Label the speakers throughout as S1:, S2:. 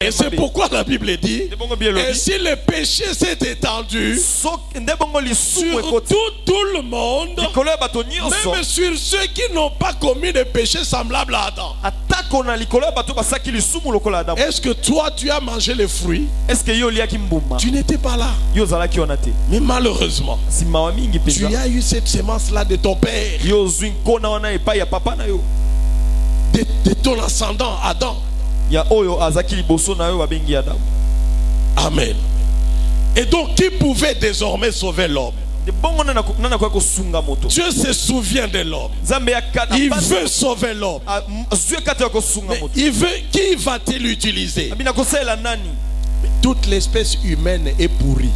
S1: Et c'est pourquoi la Bible dit, et si le péché s'est étendu sur tout le monde, même sur ceux qui n'ont pas commis de péché semblable à Adam. Est-ce que toi tu as mangé les fruits? Tu n'étais pas là. Mais malheureusement, tu as eu cette semence-là de ton père, de ton ascendant Adam. Amen. Et donc qui pouvait désormais sauver l'homme? Dieu se souvient de l'homme. Il veut sauver l'homme. Il veut, qui va-t-il utiliser? Toute l'espèce humaine est pourrie.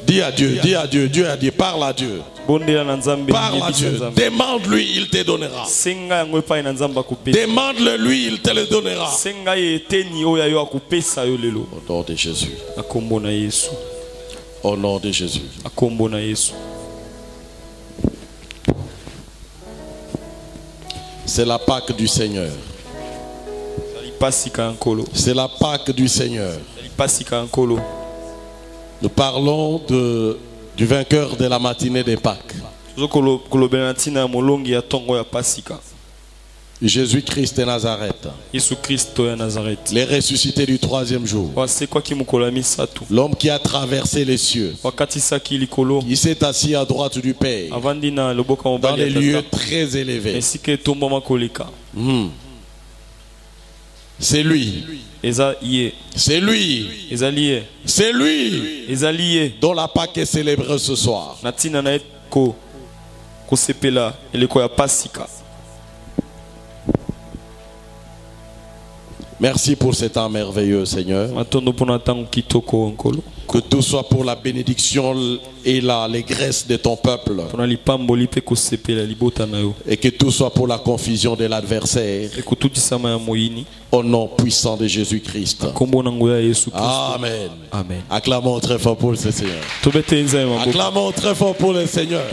S1: Dis à Dieu, dis à Dieu, Dieu a dit, parle à Dieu. Parle à Dieu, demande-lui, il te donnera. Demande-le-lui, il te le donnera. Au nom de Jésus. Au nom de Jésus. C'est la Pâque du Seigneur. C'est la Pâque du Seigneur. Nous parlons du vainqueur de la matinée des Pâques. Jésus-Christ de Nazareth. Les ressuscités du troisième jour. L'homme qui a traversé les cieux. Il s'est assis à droite du Père. Dans les lieux très élevés. C'est lui. C'est lui. C'est lui dont la Pâque est célébrée ce soir. Merci pour cet temps merveilleux, Seigneur. Que tout soit pour la bénédiction et l'allégresse de ton peuple. Et que tout soit pour la confusion de l'adversaire. Au nom puissant de Jésus-Christ. Amen. Amen. Acclamons très fort pour le Seigneur. Acclamons très fort pour le Seigneur.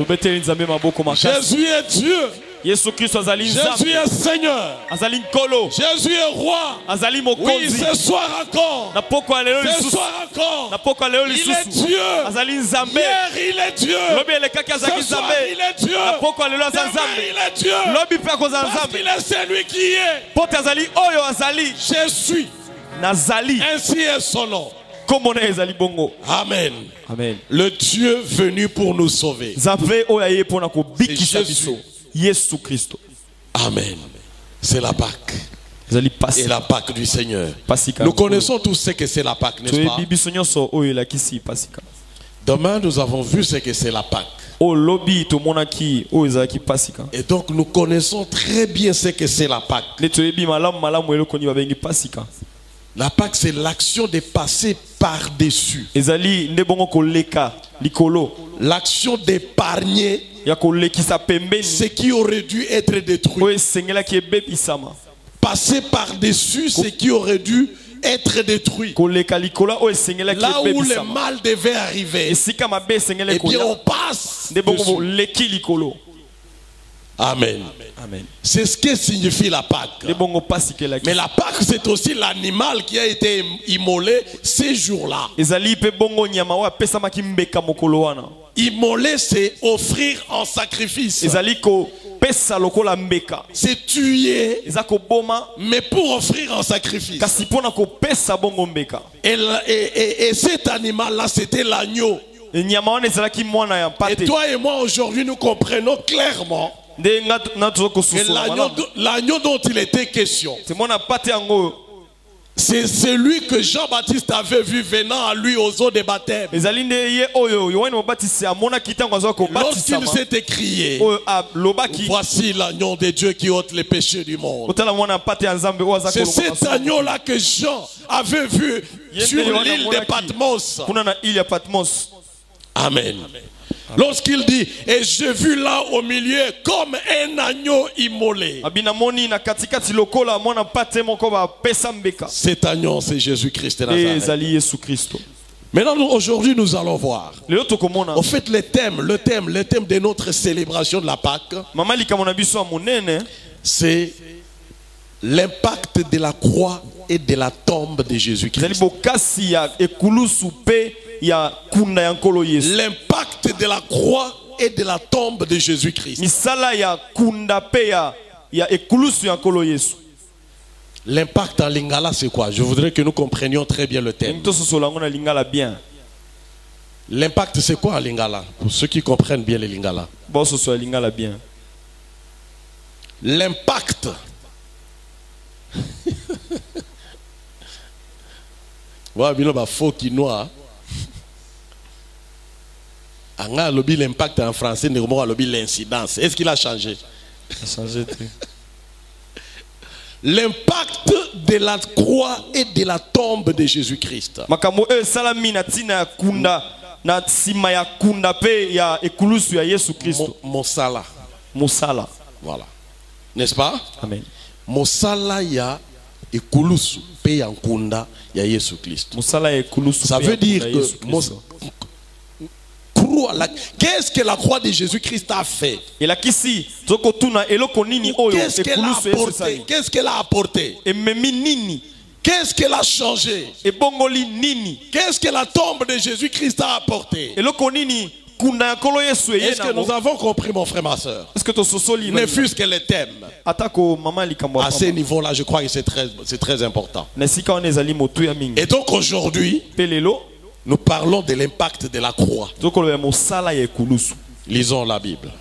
S1: Jésus est Dieu. Jésus est Seigneur. Jésus est roi. Oui, ce soir encore. Ce soir encore. Il est Dieu. Hier, il est Dieu. Ce soir, il est Dieu. Demain, il est Dieu. Parce qu'il est celui qui est. Je suis. Ainsi est son nom. Amen. Amen. Le Dieu venu pour nous sauver. C'est Jésus Christ. Amen. C'est la Pâque. Et la Pâque du Seigneur. Nous connaissons tous ce que c'est la Pâque, n'est-ce pas? Demain, nous avons vu ce que c'est la Pâque. Et donc, nous connaissons très bien ce que c'est la Pâque. La Pâque, c'est l'action de passer par-dessus. L'action d'épargner ce qui aurait dû être détruit. Passer par-dessus ce qui aurait dû être détruit. Là où le mal devait arriver, et bien on passe dessus. Amen. Amen. C'est ce que signifie la Pâque. Mais la Pâque, c'est aussi l'animal qui a été immolé ces jours-là. Immoler, c'est offrir en sacrifice. C'est tuer, mais pour offrir en sacrifice. Et cet animal-là, c'était l'agneau. Et toi et moi, aujourd'hui, nous comprenons clairement que l'agneau dont il était question, c'est celui que Jean-Baptiste avait vu venant à lui aux eaux de baptême. Lorsqu'il s'est écrié, voici l'agneau de Dieu qui ôte les péchés du monde. C'est cet agneau-là que Jean avait vu sur l'île de Patmos. Amen. Lorsqu'il dit, et j'ai vu là au milieu comme un agneau immolé. Cet agneau, c'est Jésus-Christ de Nazareth. Maintenant, aujourd'hui, nous allons voir. En fait, le thème de notre célébration de la Pâque, c'est l'impact de la croix et de la tombe de Jésus-Christ. L'impact de la croix et de la tombe de Jésus-Christ. L'impact en lingala, c'est quoi? Je voudrais que nous comprenions très bien le thème. L'impact, c'est quoi en lingala? Pour ceux qui comprennent bien les lingala. L'impact. Voilà, il y a faux quinoa. L'impact en français, l'incidence. Est-ce qu'il a changé?
S2: Il a changé.
S1: L'impact de la croix et de la tombe de Jésus-Christ.
S2: Mosala.
S1: Voilà. N'est-ce pas?
S2: Amen.
S1: Mosala ya ekulusu pe ya nkunda ya Yesu Christ. Ça veut dire que qu'est-ce que la croix de Jésus-Christ a fait? Qu'est-ce qu'elle a apporté? Qu'est-ce qu'elle a changé? Qu'est-ce que la tombe de Jésus-Christ a apporté? Est-ce que nous avons compris, mon frère, ma soeur? Ne fût-ce que le thème. À ce niveau-là, je crois que c'est très important. Et donc aujourd'hui, nous parlons de l'impact de la croix. Lisons la Bible.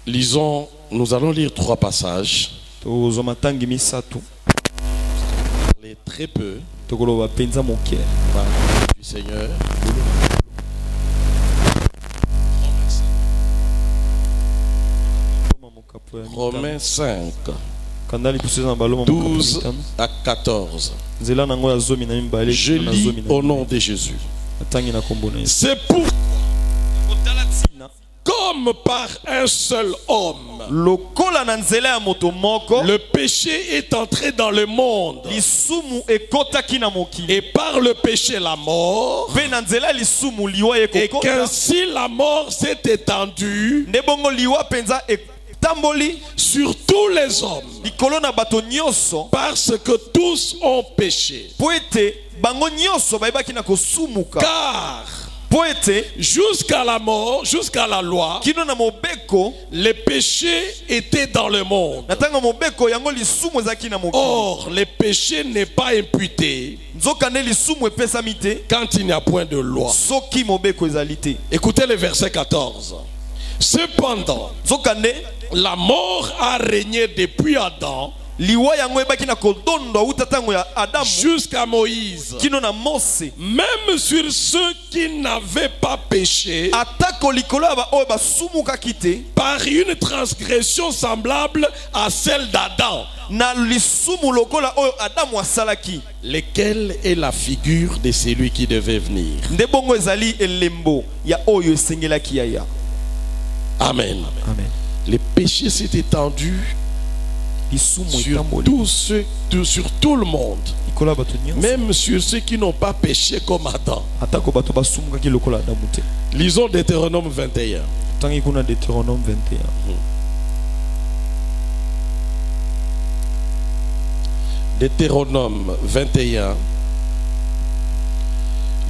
S1: Lisons, nous allons lire 3 passages. Les très peu du Seigneur. Romains 5. 12 à 14. Je lis au nom de Jésus. C'est pour comme par un seul homme, le péché est entré dans le monde, et par le péché la mort, et qu'ainsi la mort s'est étendue sur tous les hommes, parce que tous ont péché. Car jusqu'à la mort, jusqu'à la loi, le péché était dans le monde. Or, le péché n'est pas imputé quand il n'y a point de loi. Écoutez le verset 14. Cependant, la mort a régné depuis Adam jusqu'à Moïse, même sur ceux qui n'avaient pas péché, par une transgression semblable à celle d'Adam, lequel est la figure de celui qui devait venir. Amen.
S2: Amen.
S1: Le péché s'est étendu sur tout le monde, même sur ceux qui n'ont pas péché comme Adam. Lisons Deutéronome 21. Deutéronome 21.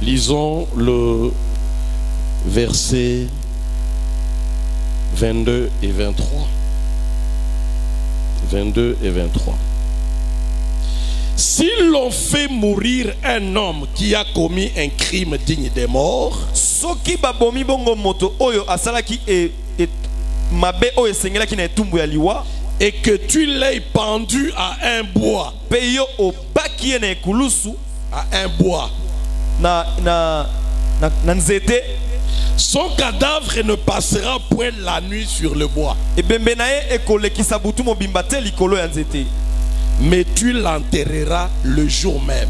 S1: Lisons le verset 22 et 23. 22 et 23. S'ils l'ont fait mourir un homme qui a commis un crime digne de mort, et que tu l'aies pendu à un bois, à un bois, son cadavre ne passera point la nuit sur le bois, mais tu l'enterreras le jour même.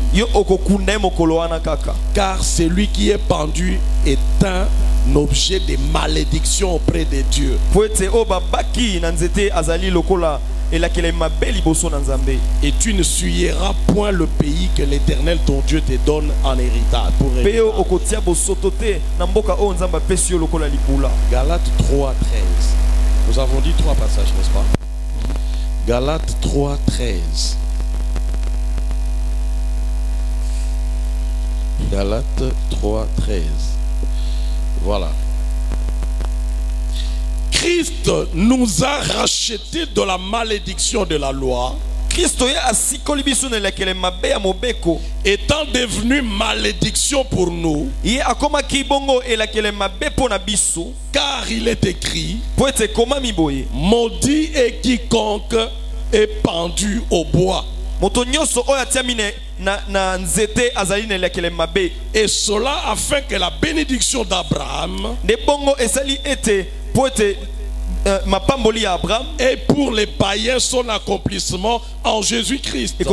S1: Car celui qui est pendu est un objet de malédiction auprès de Dieu. Et tu ne suyeras point le pays que l'Éternel ton Dieu te donne en héritage. Galates 3, 13. Nous avons dit 3 passages, n'est-ce pas? Galates 3, 13. Galates 3, 13. Voilà. Christ nous a rachetés de la malédiction de la loi, étant devenu malédiction pour nous, car il est écrit, maudit est quiconque est pendu au bois. Et cela afin que la bénédiction d'Abraham et pour les païens son accomplissement en Jésus-Christ, et que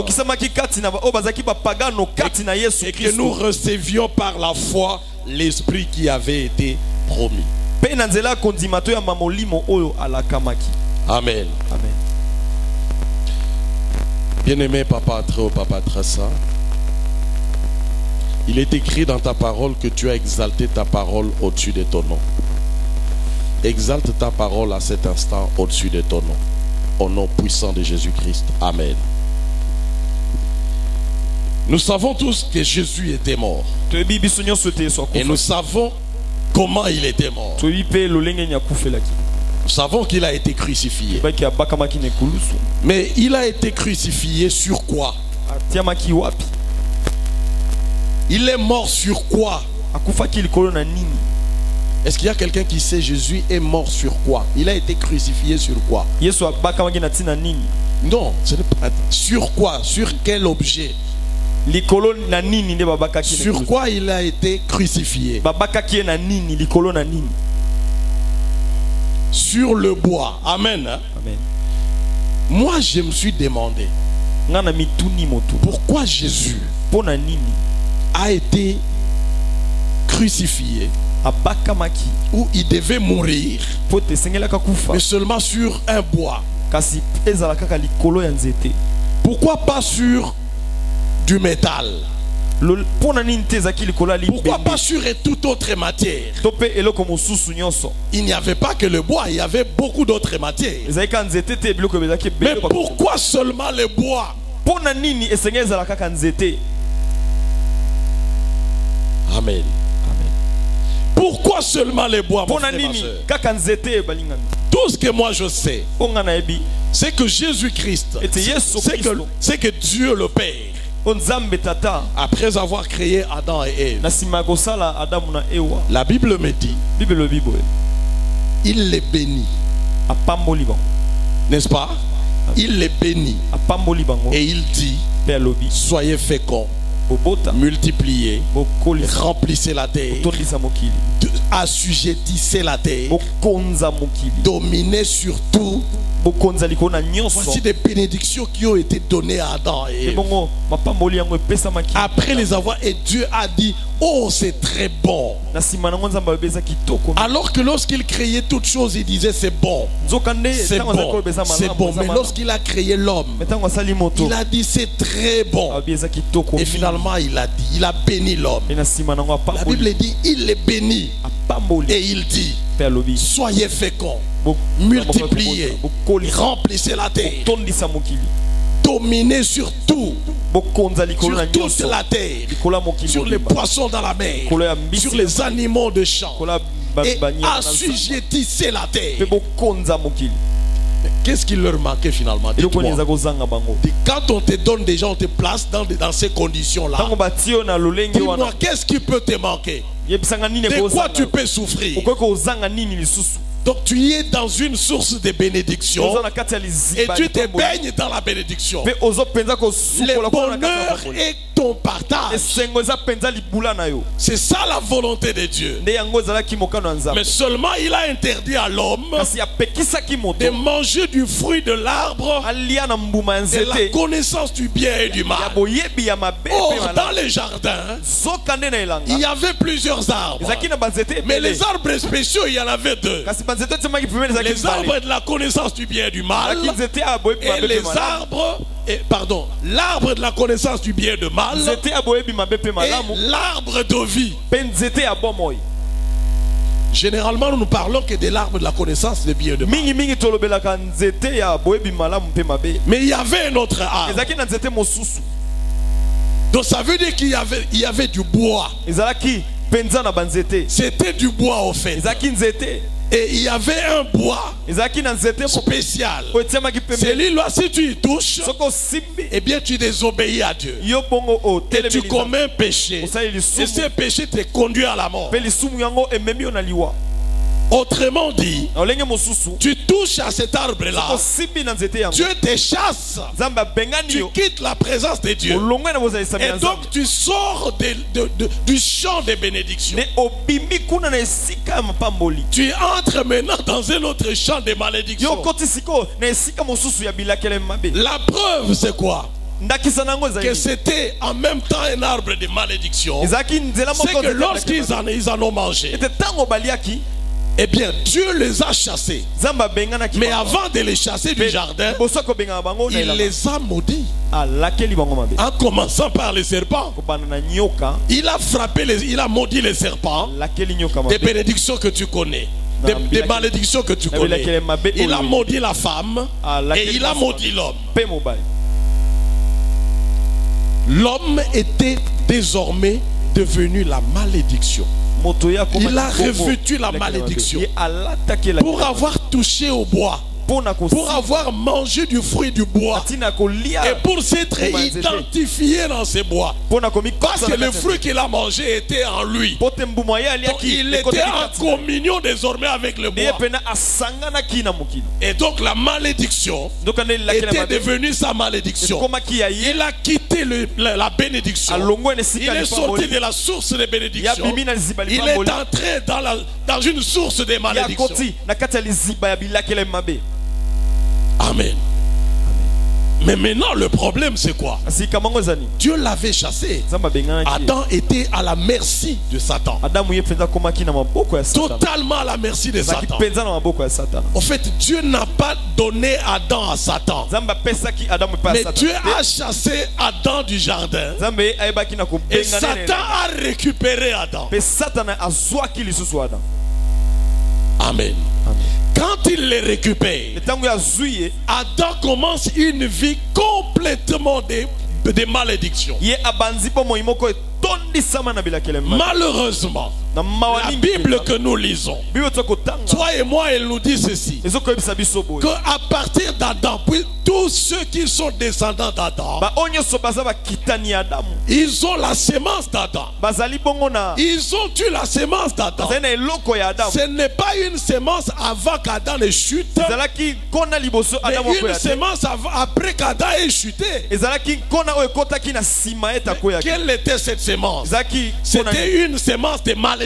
S1: nous recevions par la foi l'esprit qui avait été promis. Amen.
S2: Amen.
S1: Bien-aimé Papa très haut, Papa très saint, il est écrit dans ta parole que tu as exalté ta parole au-dessus de ton nom. Exalte ta parole à cet instant au-dessus de ton nom. Au nom puissant de Jésus-Christ. Amen. Nous savons tous que Jésus était mort. Et nous savons comment il était mort. Nous savons qu'il a été crucifié. Mais il a été crucifié sur quoi? Il est mort sur quoi? Est-ce qu'il y a quelqu'un qui sait Jésus est mort sur quoi? Il a été crucifié sur quoi? Non, ce n'est pas. Sur quoi? Sur quel objet? Sur quoi il a été crucifié? Sur le bois. Amen.
S2: Amen.
S1: Moi, je me suis demandé pourquoi Jésus a été crucifié, où il devait mourir, mais seulement sur un bois. Pourquoi pas sur du métal? Pourquoi pas sur toute autre matière? Il n'y avait pas que le bois, il y avait beaucoup d'autres matières. Mais pourquoi seulement le bois? Amen. Pourquoi seulement les bois, mon frère, ma soeur? Tout ce que moi je sais, c'est que Jésus-Christ, c'est que Dieu le Père, après avoir créé Adam et Ève, la Bible me dit, il les bénit. N'est-ce pas? Il les bénit. Et il dit, soyez féconds, multipliez, remplissez la terre, assujettissez la terre, dominez sur tout. Voici des bénédictions qui ont été données à Adam et Ève. Après les avoir, et Dieu a dit, oh, c'est très bon. Alors que lorsqu'il créait toutes choses, il disait c'est bon, c'est bon, c'est bon. Mais lorsqu'il a créé l'homme, il a dit c'est très bon. Et finalement il a dit, il a béni l'homme. La Bible dit, il les bénit. Et il dit, soyez féconds, multipliez, remplissez la terre, dominez sur tout, sur toute la terre, sur les poissons dans la mer, sur les animaux de champ, et assujettissez la terre. Qu'est-ce qui leur manquait finalement? Dites-moi. Quand on te donne déjà, on te place dans ces conditions-là, dis-moi, qu'est-ce qui peut te manquer? De quoi tu peux souffrir? Donc tu es dans une source de bénédiction et tu te baignes dans la bénédiction. Le bonheur est ton partage. C'est ça la volonté de Dieu. Mais seulement il a interdit à l'homme de manger du fruit de l'arbre de la connaissance du bien et du mal. Or dans les jardins, il y avait plusieurs arbres, mais les arbres spéciaux, il y en avait deux. Les arbres de la connaissance du bien et du mal, et les arbres, pardon, l'arbre de la connaissance du bien et du mal, et l'arbre de vie. Généralement, nous parlons que de l'arbre de la connaissance de bien et de mal. Mais il y avait un autre arbre. Donc ça veut dire qu'il y avait du bois. C'était du bois au fait. Et il y avait un bois spécial. Celui-là, si tu y touches, eh bien tu désobéis à Dieu. Et tu commets un péché. Et ce péché te conduit à la mort. Autrement dit, tu touches à cet arbre-là, Dieu te chasse, tu quittes la présence de Dieu, et donc tu sors du champ des bénédictions. Tu entres maintenant dans un autre champ des malédictions. La preuve, c'est quoi? Que c'était en même temps un arbre de malédiction. C'est que lorsqu'ils en ont mangé, eh bien, Dieu les a chassés. Mais avant de les chasser du jardin, il les a maudits. En commençant par les serpents. Il a frappé, il a maudit les serpents. Des bénédictions que tu connais. Des malédictions que tu connais. Il a maudit la femme. Et il a maudit l'homme. L'homme était désormais devenu la malédiction. Il a revêtu la malédiction pour avoir touché au bois, pour avoir mangé du fruit du bois et pour s'être identifié dans ces bois. Parce que le fruit qu'il a mangé était en lui. Donc il était en communion désormais avec le bois. Et donc la malédiction était devenue sa malédiction. Il a quitté la bénédiction. Il est sorti de la source de bénédiction. Il est entré dans une source de malédiction. Amen. Mais maintenant le problème c'est quoi? Dieu l'avait chassé. Adam était à la merci de Satan. Totalement à la merci de Satan. En fait, Dieu n'a pas donné Adam à Satan. Mais Dieu a chassé Adam du jardin. Et Satan a récupéré Adam. Amen. Quand il les récupère, Adam commence une vie complètement de malédiction. Malheureusement, la Bible que nous lisons, toi et moi, elle nous dit ceci, qu'à partir d'Adam, puis tous ceux qui sont descendants d'Adam, ils ont la sémence d'Adam. Ils ont eu la sémence d'Adam. Ce n'est pas une sémence avant qu'Adam ait chuté, mais une sémence après qu'Adam ait chuté. Quelle était cette sémence? C'était une sémence de malédiction.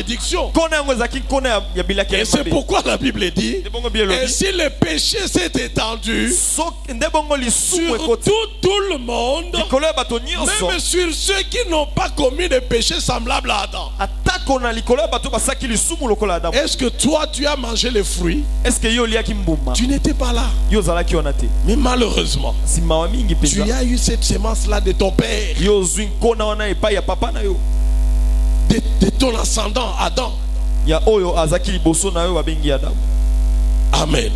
S1: Et c'est pourquoi la Bible dit, et si le péché s'est étendu sur tout le monde, même sur ceux qui n'ont pas commis de péché semblable à Adam. Est-ce que toi tu as mangé les fruits? Tu n'étais pas là. Mais malheureusement, tu as eu cette sémence là de ton père, de ton ascendant Adam. Amen.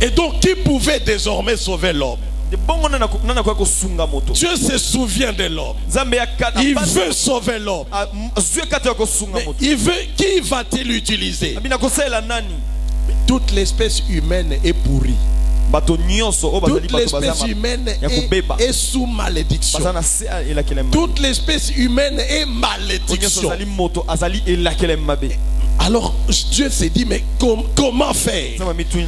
S1: Et donc qui pouvait désormais sauver l'homme? Dieu se souvient de l'homme. Il veut sauver l'homme. Mais il veut, qui va-t-il utiliser? Toute l'espèce humaine est pourrie. Toute l'espèce humaine est sous malédiction. Toute l'espèce humaine est malédiction. Alors Dieu s'est dit, mais comment faire?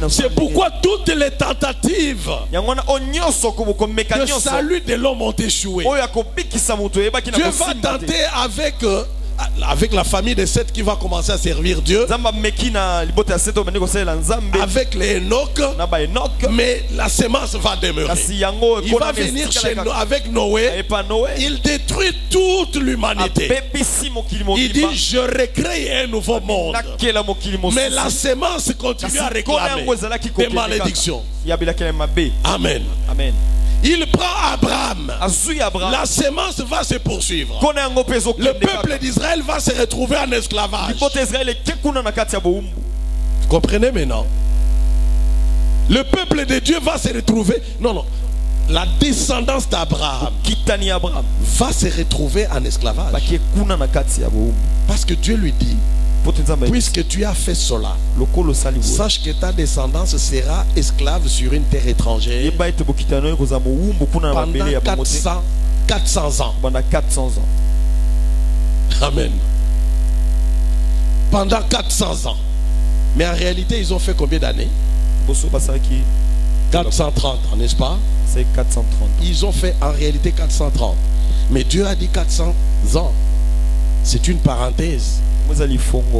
S1: C'est pourquoi toutes les tentatives de salut de l'homme ont échoué. Dieu va tenter avec la famille de Seth qui va commencer à servir Dieu, avec les Enoch, mais la sémence va demeurer. Il va venir chez nous avec Noé. Il détruit toute l'humanité. Il dit, je recrée un nouveau monde. Mais la sémence continue à réclamer des malédictions. Amen. Il prend Abraham. La sémence va se poursuivre. Le peuple d'Israël va se retrouver en esclavage. Vous comprenez maintenant? Le peuple de Dieu va se retrouver. Non. La descendance d'Abraham va se retrouver en esclavage. Parce que Dieu lui dit, puisque tu as fait cela, sache que ta descendance sera esclave sur une terre étrangère pendant 400 ans. Amen. Pendant 400 ans. Mais en réalité, ils ont fait combien d'années? 430, n'est-ce pas?
S2: C'est 430.
S1: Ils ont fait en réalité 430. Mais Dieu a dit 400 ans. C'est une parenthèse.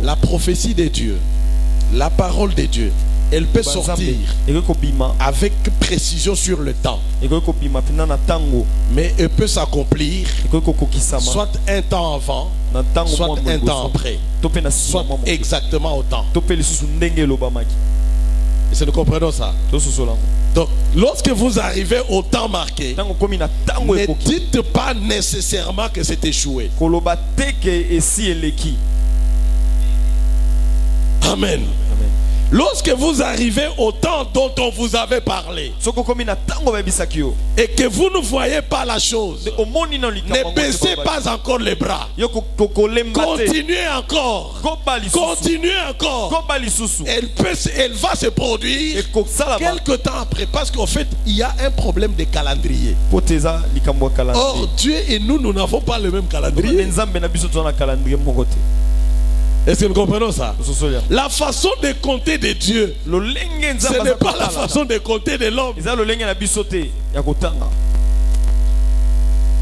S1: La prophétie de Dieu, la parole de Dieu, elle peut sortir avec précision sur le temps. Mais elle peut s'accomplir soit un temps avant, soit un temps après, soit exactement au temps. Est-ce que nous comprenons ça? Donc, lorsque vous arrivez au temps marqué, ne dites pas nécessairement que c'est échoué. Amen. Lorsque vous arrivez au temps dont on vous avait parlé et que vous ne voyez pas la chose, ne baissez pas encore les bras. Continuez encore. Continuez encore. Elle va se produire quelque temps après, parce qu'en fait il y a un problème de calendrier. Or Dieu et nous n'avons pas le même calendrier. Est-ce que nous comprenons ça? La façon de compter de Dieu, ce n'est pas la façon de compter de l'homme.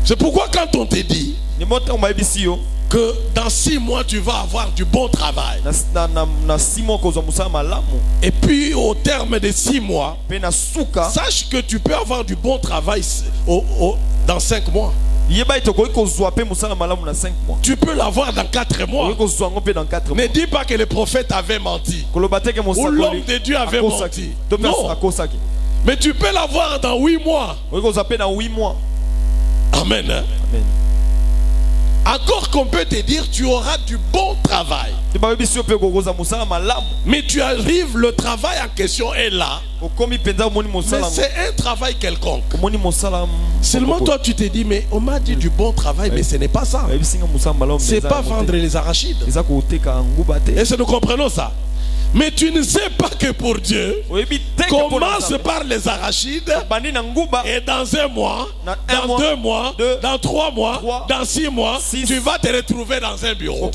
S1: C'est pourquoi quand on te dit que dans 6 mois tu vas avoir du bon travail, et puis au terme de 6 mois, sache que tu peux avoir du bon travail dans 5 mois. Tu peux l'avoir dans 4 mois. Ne dis pas que le prophète avait menti ou l'homme de Dieu avait menti. Non. Mais tu peux l'avoir dans 8 mois. Amen. Amen. Encore qu'on peut te dire tu auras du bon travail, mais tu arrives, le travail en question est là, mais c'est un travail quelconque. Seulement toi tu te dis, mais on m'a dit du bon travail, mais ce n'est pas ça. C'est pas vendre les arachides. Et si nous comprenons ça? Mais tu ne sais pas que pour Dieu, commence par les arachides, et dans 1 mois, dans 2 mois, dans 3 mois, dans 6 mois, tu vas te retrouver dans un bureau.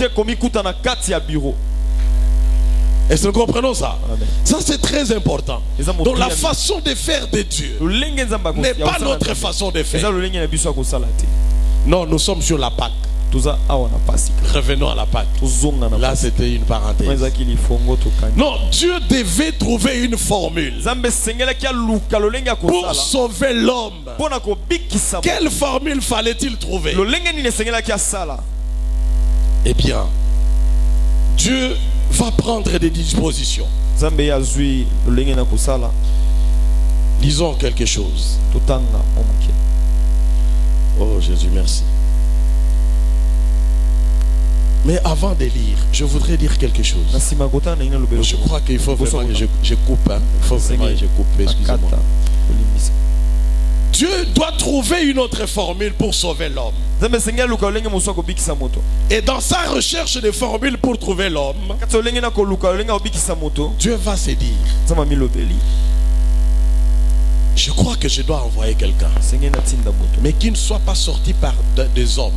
S1: Est-ce que nous comprenons ça? Ça c'est très important. Donc la façon de faire de Dieu n'est pas notre façon de faire. Non, nous sommes sur la Pâque. Revenons à la Pâque. Là c'était une parenthèse. Non, Dieu devait trouver une formule pour sauver l'homme. Quelle formule fallait-il trouver? Eh bien, Dieu va prendre des dispositions. Lisons quelque chose. Oh Jésus, merci. Mais avant de lire, je voudrais dire quelque chose. Je crois qu'il faut vraiment que je coupe. Hein. Il faut vraiment que je coupe. Excusez-moi. Dieu doit trouver une autre formule pour sauver l'homme. Et dans sa recherche de formules pour trouver l'homme, Dieu va se dire, je crois que je dois envoyer quelqu'un, mais qui ne soit pas sorti par des hommes.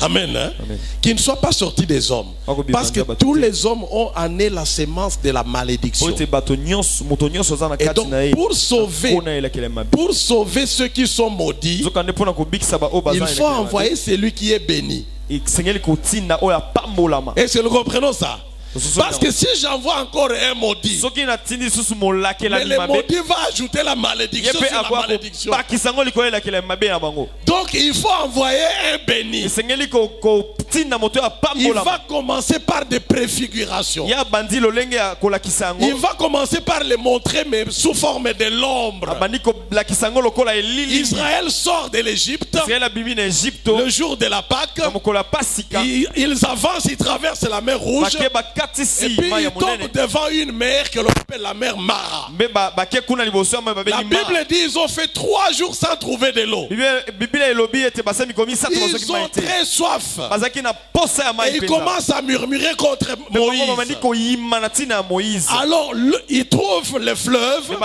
S1: Amen, hein? Amen. Qui ne soit pas sorti des hommes. Parce que tous les hommes ont en eux la sémence de la malédiction. Et donc pour sauver ceux qui sont maudits, il faut envoyer celui qui est béni. Est-ce que nous comprenons ça? Parce que si j'envoie encore un maudit, mais le maudit va ajouter la malédiction sur la malédiction. Donc il faut envoyer un béni. Il va commencer par des préfigurations. Il va commencer par les montrer, mais sous forme de l'ombre. Israël sort de l'Égypte le jour de la Pâque. Ils avancent, ils traversent la mer Rouge. Et puis ils tombent devant une mer que l'on appelle la mer Mara. La Bible dit qu'ils ont fait 3 jours sans trouver de l'eau. Ils ont très soif. Et ils commencent à murmurer contre Moïse. Alors ils trouvent le fleuve.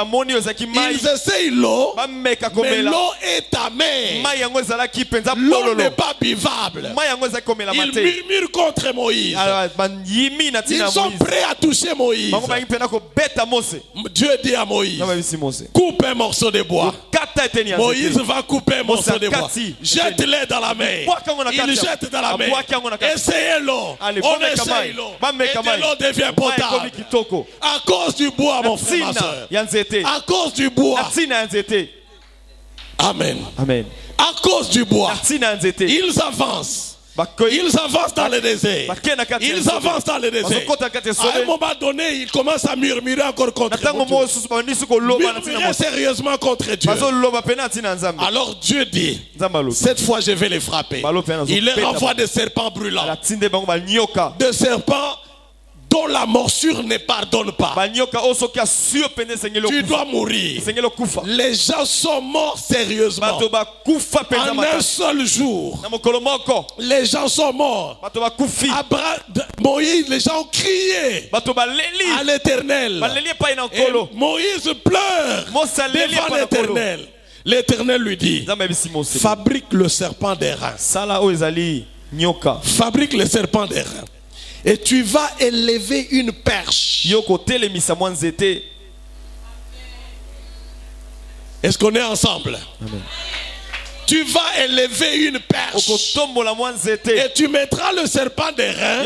S1: Ils essayent l'eau. Mais l'eau est amère. L'eau n'est pas buvable. Ils murmurent contre Moïse. Ils sont prêts à toucher Moïse. Dieu dit à Moïse, coupe un morceau de bois. Moïse va couper un morceau de bois. Jette-le dans la mer. Il jette dans la mer. Essayez l'eau. On essaye l'eau. Et de l'eau devient potable. À cause du bois, mon frère, ma soeur. À cause du bois. Amen.
S2: Amen.
S1: À cause du bois. Ils avancent. Ils avancent dans le désert. Ils avancent dans le désert. À un moment donné, ils commencent à murmurer encore contre Dieu. Murmurer sérieusement contre Dieu. Alors Dieu dit, cette fois je vais les frapper. Il leur envoie des serpents brûlants. Des serpents dont la morsure ne pardonne pas. Tu dois mourir. Les gens sont morts sérieusement. En un seul jour, les gens sont morts. Moïse, les gens ont crié à l'Éternel. Et Moïse pleure devant l'Éternel. L'Éternel lui dit, fabrique le serpent d'airain. Fabrique le serpent d'airain. Et tu vas élever une perche. Est-ce qu'on est ensemble?
S2: Amen.
S1: Tu vas élever une perche. Et tu mettras le serpent d'airain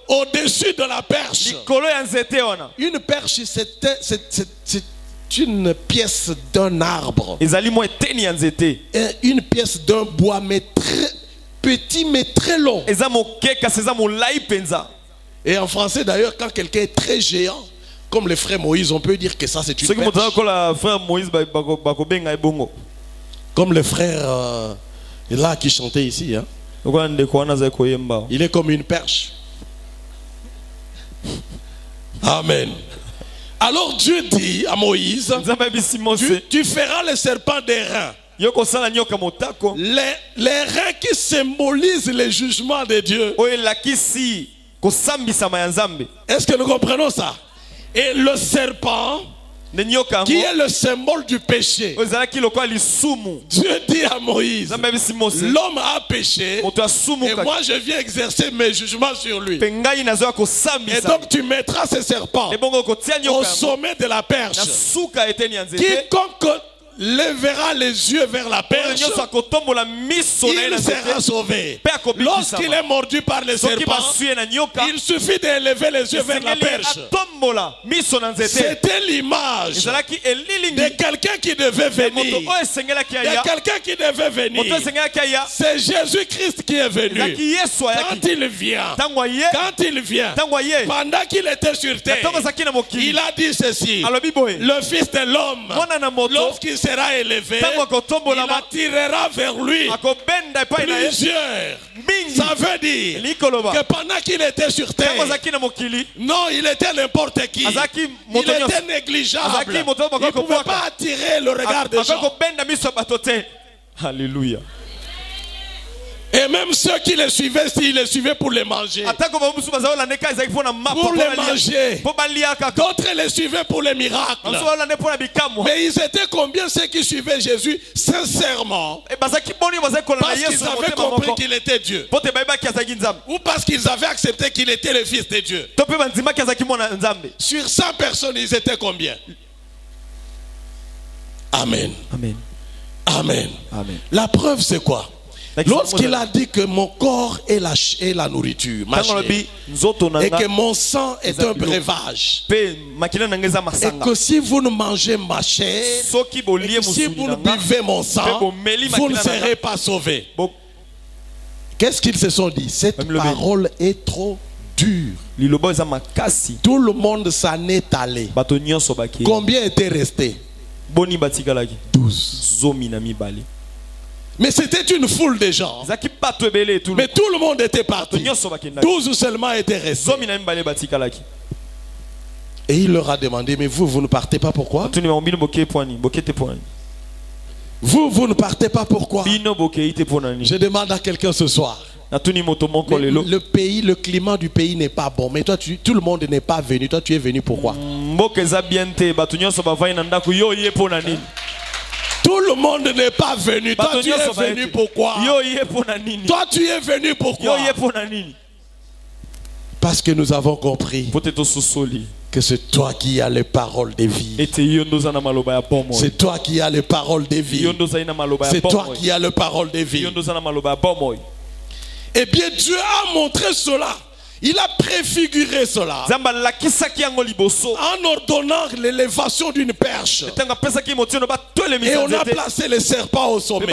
S1: au-dessus de la perche. Une perche, c'est une pièce d'un arbre. Et une pièce d'un bois, mais très petit mais très long. Et en français d'ailleurs, quand quelqu'un est très géant, comme le frère Moïse, on peut dire que ça c'est une perche. Comme le frère là qui chantait ici, hein? Il est comme une perche. Amen. Alors Dieu dit à Moïse, tu feras le serpent d'airain. Les reins qui symbolisent le jugement de Dieu. Est-ce que nous comprenons ça? Et le serpent, qui est le symbole du péché. Dieu dit à Moïse, l'homme a péché et moi je viens exercer mes jugements sur lui. Et donc tu mettras ce serpent au sommet de la perche. Quiconque lèvera les yeux vers la perche, il sera sauvé. Lorsqu'il est mordu par les serpents, il suffit d'élever les yeux vers la perche. C'était l'image de quelqu'un qui devait venir. De quelqu'un qui devait venir. C'est Jésus-Christ qui est venu. Quand il vient, pendant qu'il était sur terre, il a dit ceci: le Fils de l'homme, lorsqu'il sera élevé, il attirera vers lui plusieurs. Ça veut dire que pendant qu'il était sur terre, non, il était n'importe qui. Il était négligeable. Il ne pouvait pas attirer le regard des gens.
S2: Alléluia.
S1: Et même ceux qui les suivaient, s'ils les suivaient pour les manger. Pour les manger. D'autres les suivaient pour les miracles. Mais ils étaient combien ceux qui suivaient Jésus sincèrement? Parce qu'ils avaient compris qu'il était Dieu. Ou parce qu'ils avaient accepté qu'il était le Fils de Dieu. Sur 100 personnes, ils étaient combien? Amen.
S2: Amen.
S1: Amen.
S2: Amen.
S1: La preuve c'est quoi? Lorsqu'il a dit que mon corps est la nourriture, ma chair, et que mon sang est un breuvage, et que si vous ne mangez ma chair, et si vous ne buvez mon sang, vous ne serez pas sauvés. Qu'est-ce qu'ils se sont dit? Cette parole est trop dure. Tout le monde s'en est allé. Combien étaient restés? 12. Mais c'était une foule de gens. Mais tout le monde était parti. 12 seulement étaient restés. Et il leur a demandé, mais vous ne partez pas pourquoi? Vous ne partez pas pourquoi? Je demande à quelqu'un ce soir. Le pays, le climat du pays n'est pas bon. Mais toi, tout le monde n'est pas venu. Toi, tu es venu pourquoi? Tout le monde n'est pas venu. Toi, tu es venu pourquoi? Toi, tu es venu pourquoi? Parce que nous avons compris que c'est toi qui as les paroles de vie. C'est toi qui as les paroles de vie. C'est toi qui as les paroles de vie. Eh bien, Dieu a montré cela. Il a préfiguré cela en ordonnant l'élévation d'une perche. Et on a placé les serpents au sommet.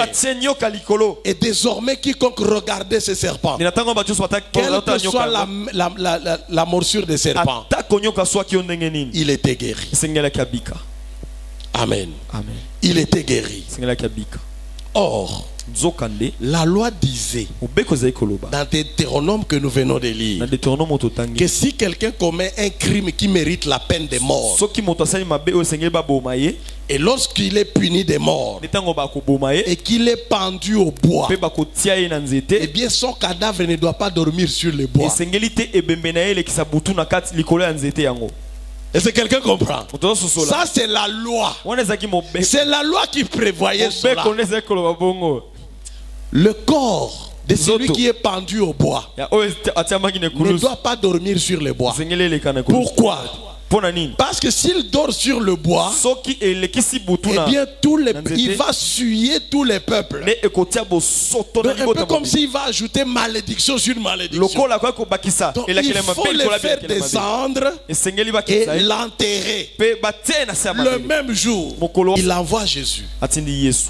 S1: Et désormais, quiconque regardait ces serpents, quelle que soit la morsure des serpents, il était guéri. Amen. Il était guéri. Or, la loi disait dans Deutéronome que nous venons de lire que si quelqu'un commet un crime qui mérite la peine de mort, et lorsqu'il est puni de mort et qu'il est pendu au bois, eh bien son cadavre ne doit pas dormir sur le bois. Est-ce que quelqu'un comprend? Ça c'est la loi. C'est la loi qui prévoyait cela. Le corps de celui qui est pendu au bois ne doit pas dormir sur le bois. Pourquoi? Parce que s'il dort sur le bois, eh bien il va suyer tous les peuples. Donc, un peu comme s'il va ajouter malédiction sur malédiction. Donc, il faut le faire descendre et l'enterrer. Le même jour, il envoie Jésus.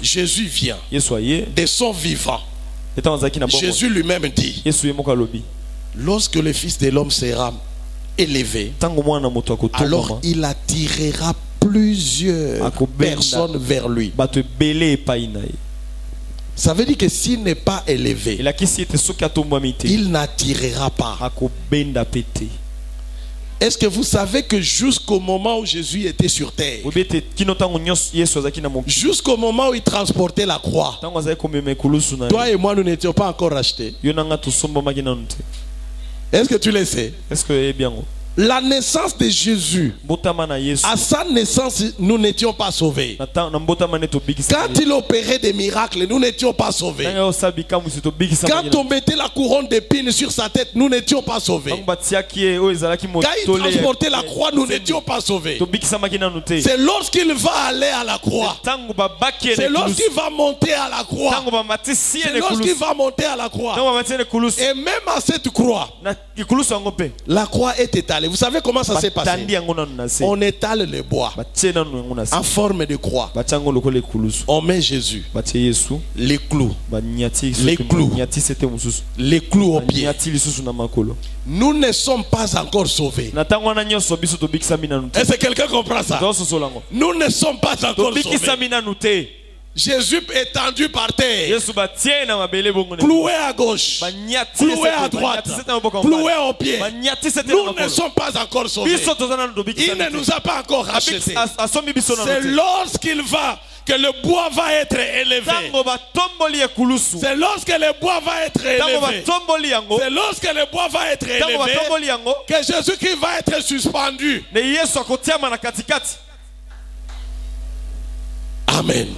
S1: Jésus vient de son vivant. Jésus lui-même dit, lorsque le Fils de l'homme sera élevé, alors il attirera plusieurs personnes vers lui. Ça veut dire que s'il n'est pas élevé, il n'attirera pas. Est-ce que vous savez que jusqu'au moment où Jésus était sur terre, jusqu'au moment où il transportait la croix, toi et moi nous n'étions pas encore rachetés? Est-ce que tu le sais? La naissance de Jésus, à sa naissance, nous n'étions pas sauvés. Quand il opérait des miracles, nous n'étions pas sauvés. Quand on mettait la couronne d'épines sur sa tête, nous n'étions pas sauvés. Quand il transportait la croix, nous n'étions pas sauvés. C'est lorsqu'il va aller à la croix, c'est lorsqu'il va monter à la croix, c'est lorsqu'il va monter à la croix. Et même à cette croix, la croix est étalée. Vous savez comment ça s'est passé? On étale le bois en forme de croix. On met Jésus, les clous au pied. Nous ne sommes pas encore sauvés. Est-ce que quelqu'un comprend ça? Nous ne sommes pas encore sauvés. Jésus étendu par terre, cloué à gauche, cloué à droite, cloué au pied. Nous ne sommes pas encore sauvés. Il ne nous a pas encore rachetés. C'est lorsqu'il va que le bois va être élevé. C'est lorsque le bois va être élevé. C'est lorsque le bois va être élevé que Jésus-Christ va être suspendu. Amen.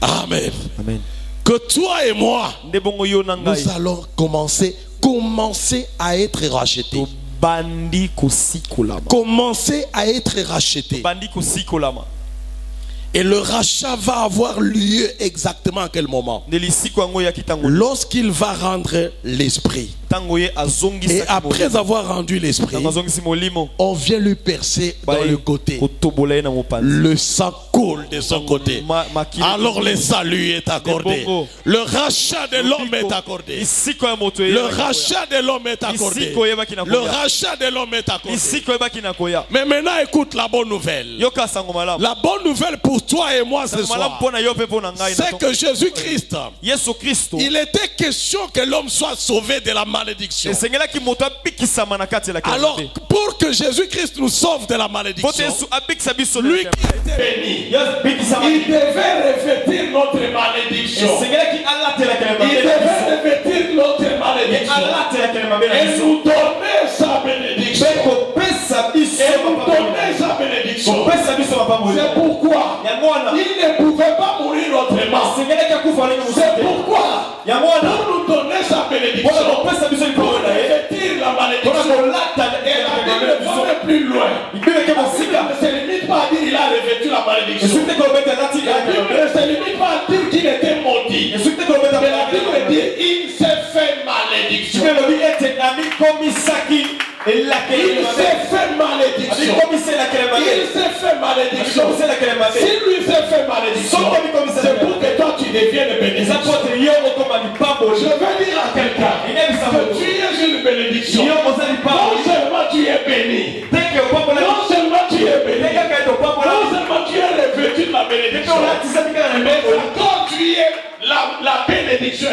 S1: Amen. Amen. Que toi et moi, nous allons commencer à être rachetés. Commencer à être rachetés. Et le rachat va avoir lieu exactement à quel moment? Lorsqu'il va rendre l'esprit. Et après avoir rendu l'esprit, on vient lui percer dans le côté. Le sang coule de son côté. Alors le salut est accordé. Le rachat de l'homme est accordé. Le rachat de l'homme est accordé. Le rachat de l'homme est accordé. Mais maintenant écoute la bonne nouvelle. La bonne nouvelle pour toi et moi ce soir, c'est que Jésus-Christ, il était question que l'homme soit sauvé de la malédiction. Alors pour que Jésus-Christ nous sauve de la malédiction, lui qui était béni, il devait revêtir notre malédiction. Il devait revêtir notre malédiction et nous donner sa bénédiction. Et nous donner sa bénédiction. C'est pourquoi il ne pouvait pas mourir autrement. C'est pourquoi pour nous donner sa bénédiction, pour revêtir la malédiction, et la Bible va plus loin. La Bible ne se limite pas à dire il a revêtu la malédiction. La Bible ne se limite pas à dire qu'il était maudit. Mais la Bible dit il s'est fait malédiction. Il s'est fait malédiction. Il s'est fait malédiction. Si lui s'est fait malédiction, c'est pour que toi tu deviennes bénédiction. Je veux dire à quelqu'un que tu es une bénédiction. Non seulement tu es béni, non seulement tu es béni, non seulement tu es revêtu de la bénédiction, mais quand tu es la bénédiction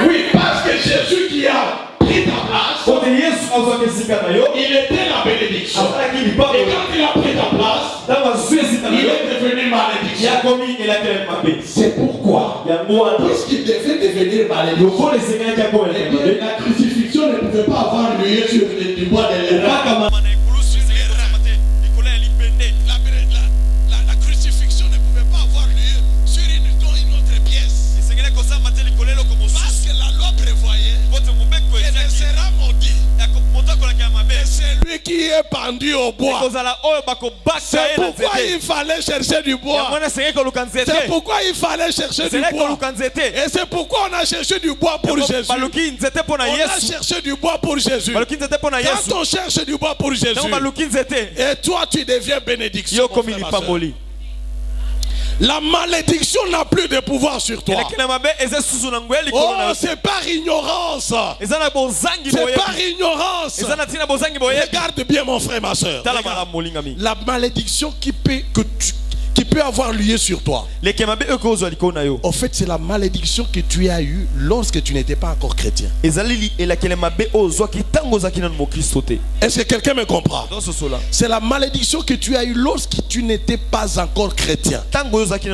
S1: oui, parce que Jésus qui a pris ta place, il était la bénédiction. Et quand il a pris ta place, il est devenu malédiction. C'est pourquoi, puisqu'il devait devenir malédiction, la crucifixion ne pouvait pas avoir lieu sur du bois de l'érable. La crucifixion ne pouvait pas avoir lieu sur une autre pièce. Parce que la loi prévoyait qu'elle sera maudite. Et c'est lui qui est pendu au bois. C'est pourquoi il fallait chercher du bois. C'est pourquoi il fallait chercher du bois. Et c'est pourquoi on a cherché du bois pour Jésus. On a cherché du bois pour Jésus. Quand on cherche du bois pour Jésus, et toi tu deviens bénédiction. La malédiction n'a plus de pouvoir sur toi. Oh, c'est par ignorance. C'est par ignorance. Regarde bien mon frère, ma soeur. La malédiction qui peut avoir lieu sur toi. En fait, c'est la malédiction que tu as eue lorsque tu n'étais pas encore chrétien. Est-ce que quelqu'un me comprend? C'est la malédiction que tu as eue lorsque tu n'étais pas encore chrétien.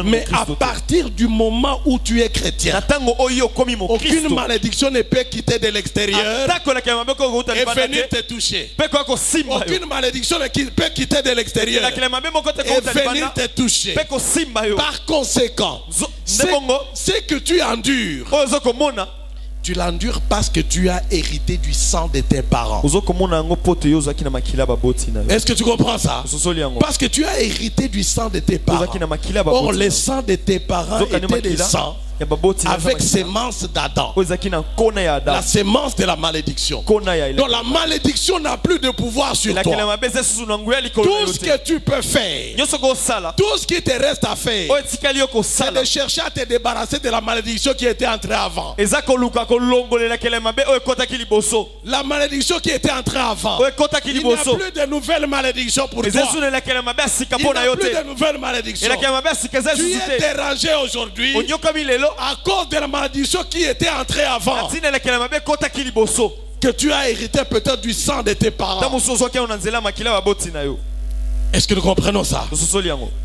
S1: Mais à partir du moment où tu es chrétien, aucune malédiction ne peut quitter de l'extérieur et venir te toucher. Aucune malédiction ne peut quitter de l'extérieur et venir te toucher. Par conséquent, ce que tu endures, tu l'endures parce que tu as hérité du sang de tes parents. Est-ce que tu comprends ça? Parce que tu as hérité du sang de tes parents. Or, le sang de tes parents était des sangs avec sémence d'Adam, la sémence de la malédiction. Donc la malédiction n'a plus de pouvoir sur toi. Tout ce que tu peux faire, tout ce qui te reste à faire, c'est de chercher à te débarrasser de la malédiction qui était entrée avant. La malédiction qui était entrée avant, il n'y a plus de nouvelles malédictions pour toi. Il n'y a plus de nouvelles malédictions. Tu es dérangé aujourd'hui à cause de la malédiction qui était entrée avant, que tu as hérité peut-être du sang de tes parents. Est-ce que nous comprenons ça?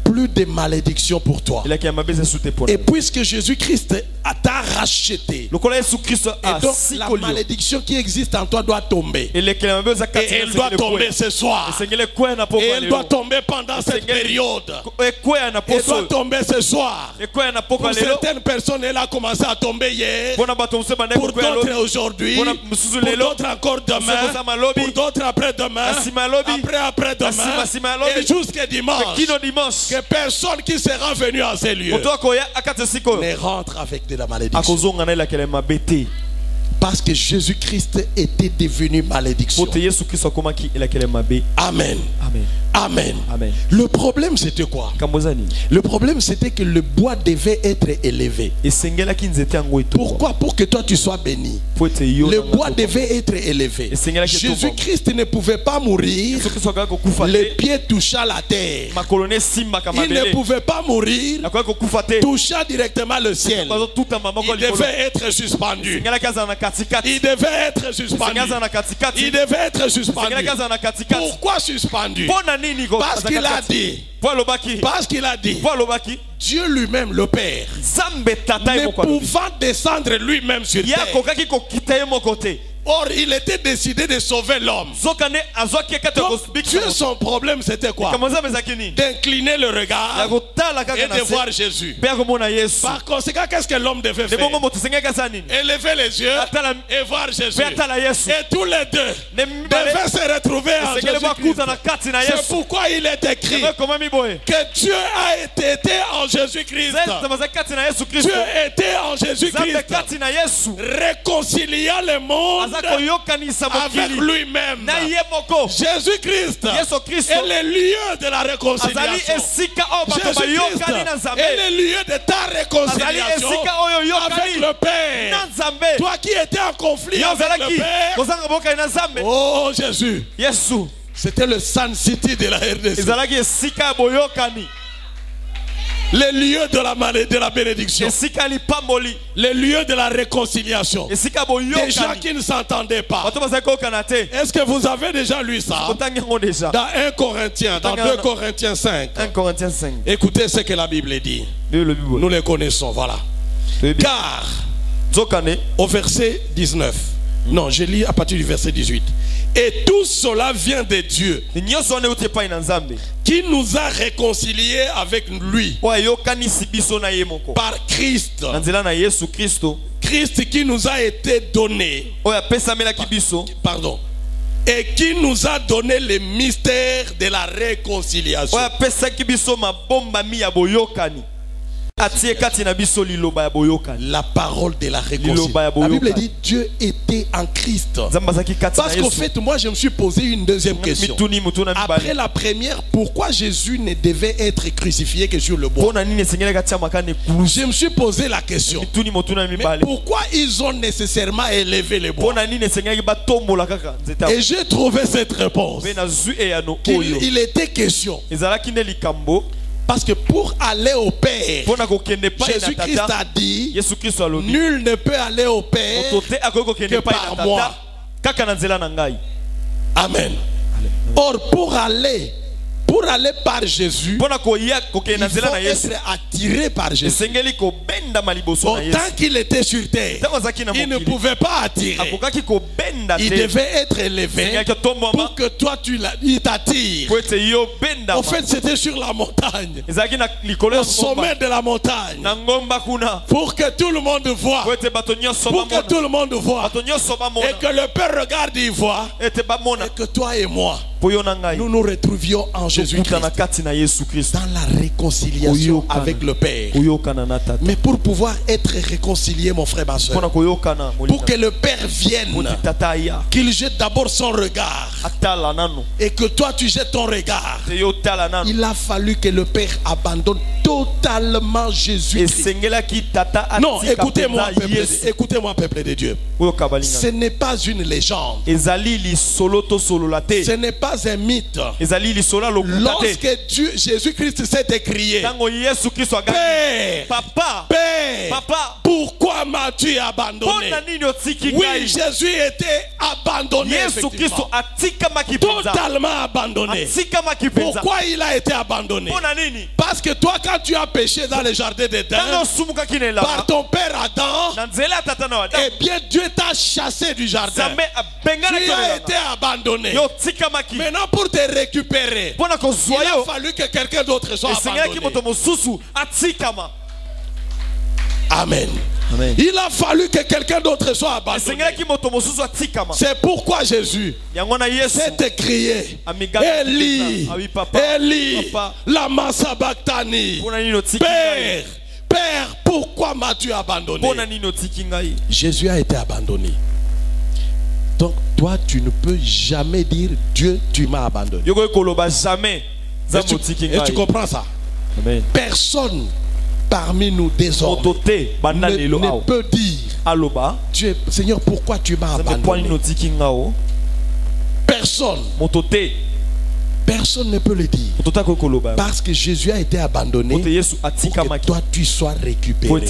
S1: plus de malédiction pour toi. Et puisque Jésus-Christ t'a racheté, et donc la malédiction qui existe en toi doit tomber. Et elle doit tomber ce soir. Et elle doit tomber pendant cette période. Elle doit tomber ce soir. Pour certaines personnes, elle a commencé à tomber hier. Pour d'autres aujourd'hui. Pour d'autres encore demain. Pour d'autres après-demain. Après-demain. Et jusqu'à dimanche. Que personne qui sera venu à ces lieux ne rentre avec de la malédiction. Parce que Jésus-Christ était devenu malédiction. Amen. Amen. Amen. Le problème c'était quoi? Le problème c'était que le bois devait être élevé. Pourquoi? Pour que toi tu sois béni. Le bois devait être élevé. Jésus-Christ ne pouvait pas mourir les pieds touchant la terre. Il ne pouvait pas mourir touchant directement le ciel. Il devait être suspendu. Il devait être suspendu. Il devait être suspendu. Pourquoi suspendu? Parce qu'il a dit. Parce qu'il a dit. Dieu lui-même, le Père, ne pouvant descendre lui-même sur terre. Or, il était décidé de sauver l'homme. Dieu, son problème, c'était quoi? D'incliner le regard et de voir Jésus. Par conséquent, qu'est-ce que l'homme devait faire? Élever les yeux et voir Jésus. Et tous les deux devaient se retrouver en Jésus-Christ. C'est pourquoi il est écrit que Dieu a été en Jésus-Christ. Dieu était en Jésus-Christ, réconciliant le monde avec lui-même. Jésus-Christ est le lieu de la réconciliation. Jésus-Christ est le lieu de ta réconciliation avec le Père. Toi qui étais en conflit avec le Père. Oh Jésus. C'était le Sun City de la RDC. Les lieux de la bénédiction. Les lieux de la réconciliation. Des gens qui ne s'entendaient pas. Est-ce que vous avez déjà lu ça? Dans 1 Corinthiens, dans 2 Corinthiens 5. Écoutez ce que la Bible dit. Nous les connaissons, voilà. Car, au verset 19. Non, je lis à partir du verset 18. Et tout cela vient de Dieu, qui nous a réconciliés avec lui par Christ. Christ qui nous a été donné. Pardon. Et qui nous a donné le mystère de la réconciliation. La parole de la réconciliation. La Bible dit Dieu était en Christ. Parce qu'au fait, moi je me suis posé une deuxième question. Après la première, pourquoi Jésus ne devait être crucifié que sur le bois? Je me suis posé la question. Mais pourquoi ils ont nécessairement élevé le bois? Et j'ai trouvé cette réponse. Il était question. Parce que pour aller au Père, Jésus-Christ a dit, nul ne peut aller au Père que par moi. Amen. Or, pour aller par Jésus, il faut être attiré par Jésus. Tant qu'il était sur terre, il ne pouvait pas attirer. Il devait être élevé pour que toi il t'attire. En fait, c'était sur la montagne, au sommet de la montagne, pour que tout le monde voit, pour que tout le monde voit, et que le Père regarde et voit, et que toi et moi, nous nous retrouvions en Jésus-Christ, dans la réconciliation avec le Père. Mais pour pouvoir être réconcilié, mon frère, ma soeur, pour que le Père vienne, qu'il jette d'abord son regard, et que toi tu jettes ton regard, il a fallu que le Père abandonne totalement Jésus-Christ. Non, écoutez-moi, peuple de Dieu. Ce n'est pas une légende. Ce n'est pas pas un mythe. Lorsque Jésus-Christ s'est écrié, Père,
S2: Papa,
S1: Père,
S2: Papa,
S1: pourquoi m'as-tu abandonné? Oui, Jésus était abandonné, totalement abandonné. Pourquoi il a été abandonné? Parce que toi, quand tu as péché dans le jardin d'Éden, par ton père Adam, eh bien Dieu t'a chassé du jardin. Tu as été abandonné. Maintenant, pour te récupérer, il a fallu que quelqu'un d'autre soit abandonné. Amen.
S2: Amen.
S1: Il a fallu que quelqu'un d'autre soit abandonné. C'est pourquoi Jésus s'est écrié: Eli, Eli, lama sabachthani. Père, Père, pourquoi m'as-tu abandonné? Jésus a été abandonné. Donc toi, tu ne peux jamais dire Dieu, tu m'as abandonné. Et tu comprends ça?
S2: Amen. Personne
S1: parmi nous désormais ne peut dire Dieu, Seigneur, pourquoi tu m'as abandonné? Personne. Personne ne peut le dire. Parce que Jésus a été abandonné pour que toi tu sois récupéré. Est-ce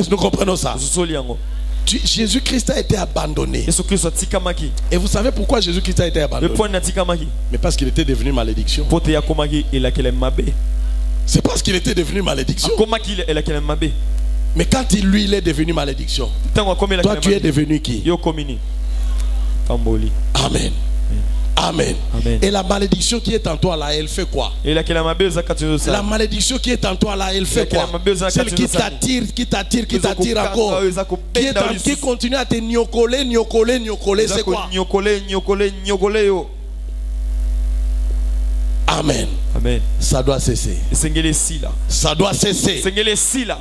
S1: que nous comprenons ça? Jésus-Christ a été abandonné. Et vous savez pourquoi Jésus-Christ a été abandonné? Mais parce qu'il était devenu malédiction. C'est parce qu'il était devenu malédiction. Mais quand il est devenu malédiction, toi tu es devenu qui? Amen. Amen.
S2: Amen.
S1: Et la malédiction qui est en toi là, elle fait quoi? La malédiction qui est en toi là, elle fait quoi? Celle qui t'attire encore, qui continue à te nyokoler, c'est quoi? Amen.
S2: Amen.
S1: Ça doit cesser. Ça doit cesser.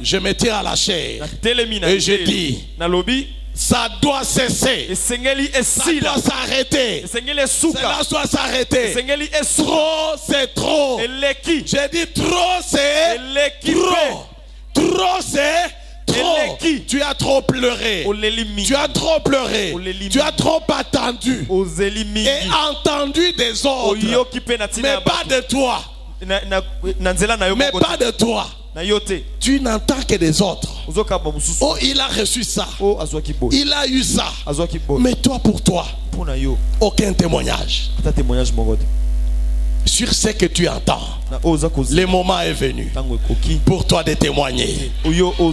S1: Je me tiens à la chair et je dis: ça doit cesser. Ça doit s'arrêter. Cela doit s'arrêter. Trop, c'est trop. J'ai dit trop, c'est trop. Trop, c'est trop. Tu as trop pleuré. Tu as trop pleuré. Tu as trop attendu et entendu des autres. Mais pas de toi. Mais pas de toi. Tu n'entends que des autres. Oh, il a reçu ça. Il a eu ça. Mais toi, pour toi, aucun témoignage sur ce que tu entends. Le moment est venu pour toi de témoigner.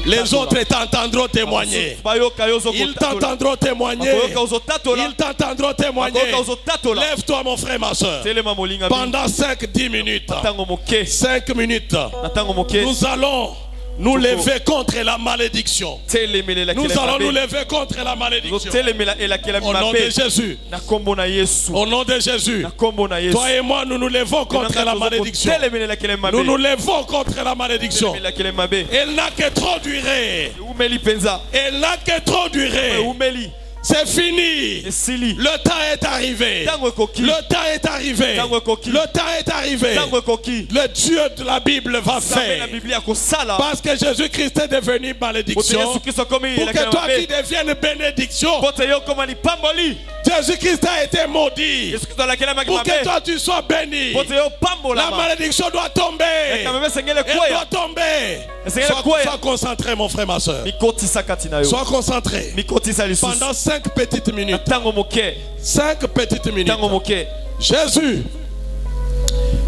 S1: Les autres t'entendront témoigner. Ils t'entendront témoigner. Ils t'entendront témoigner. Lève-toi, mon frère, ma soeur. Pendant 5-10 minutes, 5 minutes, nous allons nous lever contre la malédiction. Nous allons nous lever contre la malédiction. Au nom de Jésus. Au nom de Jésus. Toi et moi, nous nous levons contre la malédiction. Nous nous levons contre la malédiction. Elle n'a que trop duré. Elle n'a que trop duré. C'est fini. Le temps est arrivé. Le temps est arrivé. Le temps est arrivé. Le Dieu de la Bible va faire. Parce que Jésus-Christ est devenu malédiction. Pour que toi qui deviennes bénédiction. Jésus-Christ a été maudit. Pour que toi tu sois béni. La malédiction doit tomber. Elle doit tomber. Sois concentré, mon frère, ma soeur. Sois concentré. Pendant 5 petites minutes. 5 petites minutes. Jésus.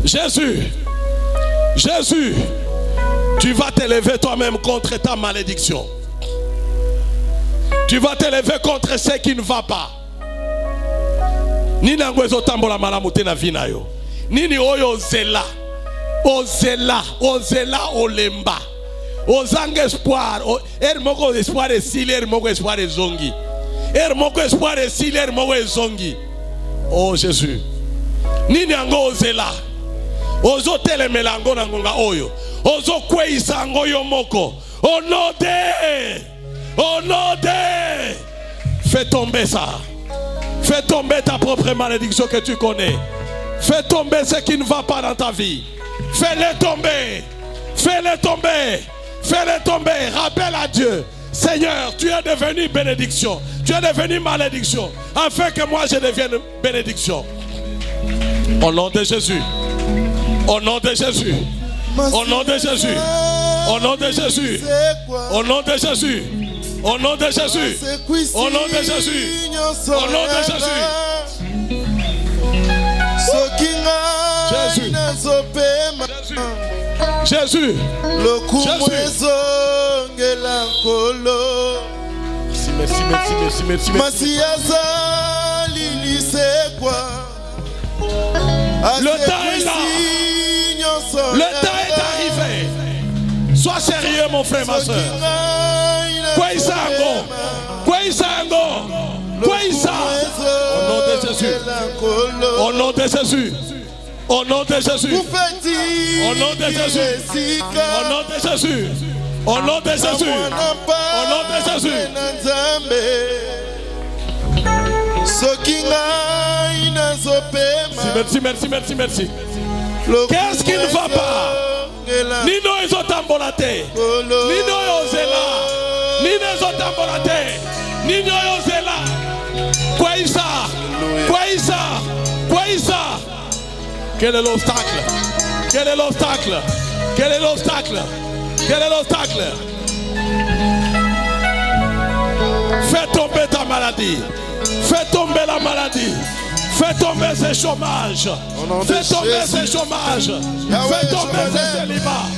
S1: Jésus. Jésus. Tu vas te lever toi-même contre ta malédiction. Tu vas te lever contre ce qui ne va pas. Nini angwezo tambola malamu te na vina yo. Nini oyo ozela. Ozela olemba. Ozanga espoir. Moko espoir esili, moko espoir ezongi. Moko espoir esili, moko ezongi. Oh Jésus. Nini ango ozela. Ozo telemela ango na ngonga oyo. Ozo kweisa ango yo moko. Au nom de. Fais tomber ça. Fais tomber ta propre malédiction que tu connais. Fais tomber ce qui ne va pas dans ta vie. Fais-le tomber. Fais-le tomber. Fais-le tomber. Rappelle à Dieu: Seigneur, tu es devenu bénédiction. tu es devenu malédiction, afin que moi je devienne bénédiction. Au nom de Jésus. Au nom de Jésus. Au nom de Jésus. Au nom de Jésus. Au nom de Jésus. Au nom de Jésus. Au nom de Jésus. Au nom de Jésus. Jésus. Merci. Le temps est là. Le temps est arrivé. Sois sérieux, mon frère, ma soeur. Quoi Au nom de Jésus. Au nom de Jésus. Au nom de Jésus. Au nom de Jésus. Au nom de Jésus. Au nom de Jésus. Au nom de Jésus. Merci. Qu'est-ce qui ne va pas? Nino ils ont tambolaté. Nino Yozela. Nino ils ont tambolaté. Nino Yozela. Quoi ça? Quel est l'obstacle? Quel est l'obstacle? Quel est l'obstacle? Quel est l'obstacle? Fais tomber ta maladie. Fais tomber la maladie. Fais tomber ces chômages. Fais tomber ces chômages. Fais tomber ces célibats.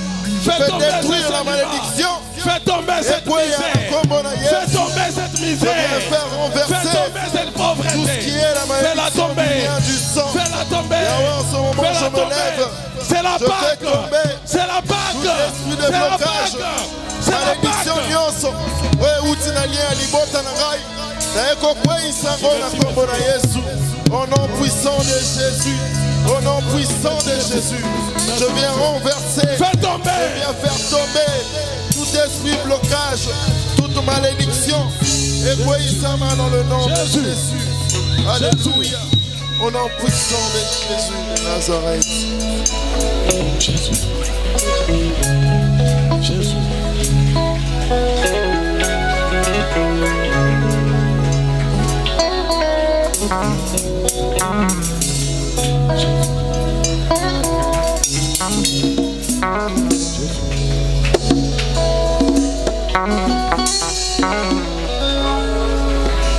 S1: Fais tomber cette malédiction. Fais tomber cette misère. Fais tomber cette misère. Fais tomber cette pauvreté. Fais-la tomber. Fais-la tomber. Fais-la tomber. C'est la Pâque. C'est la Pâque. C'est la Pâque. C'est la Pâque.
S3: Au nom puissant de Jésus, au nom puissant de Jésus, je viens renverser, je viens faire tomber tout esprit blocage, toute malédiction, et dans le nom de Jésus. Alléluia. Au nom puissant de Jésus de Nazareth.
S1: Jésus. Jésus.